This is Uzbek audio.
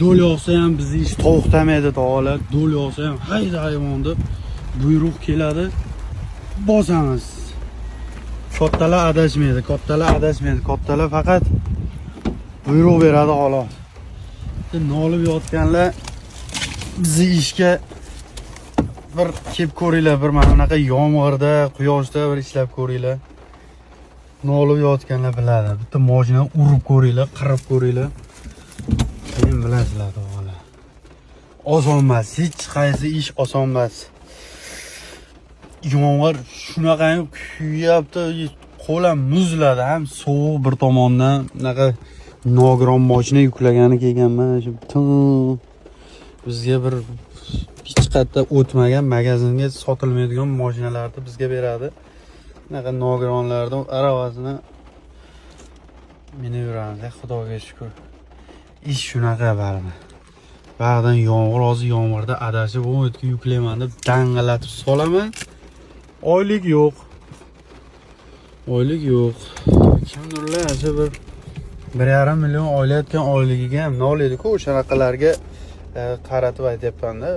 Do'l yog'sa ham bizni ish to'xtamaydi tog'alar. Do'l yog'sa ham hayda hayvon deb buyruq keladi. Bosamiz. Kattalar adashmaydi, kattalar faqat buyruq beradi xolos. Nolib yotganlar bizni ishga bir kelib ko'ringlar, bir mana bunaqa yomg'irda, quyoshda bir ishlab ko'ringlar. Nolib yotganlar biladi. Bitta mashina urib ko'ringlar, qirib ko'ringlar. Keyin bilasizlar tog'alar. Oson emas, hech qaysi ish oson emas. Yomg'ir shunaqa kuyapti, qo'lim muzladi, ham sovuq bir tomondan bunaqa nogiron mashina yuklagani kelganman. Bizga bir hech qayerda o'tmagan magazinga sotilmaydigan mashinalarni bizga beradi. Bunaqa nogironlarni aravasini minib yuramiz. Xudoga shukr. Ish shunaqa baribir. Ba'dan yomg'ir, hozir yomg'irda adashib o'tga yuklayman deb dangalatib solaman. Oylik yo'q. Kimdirlar o'sha bir 1,5 million oylayotgan oyligiga ham noliydi-ku, o'shanaqalarga qaratib aytyapman-da.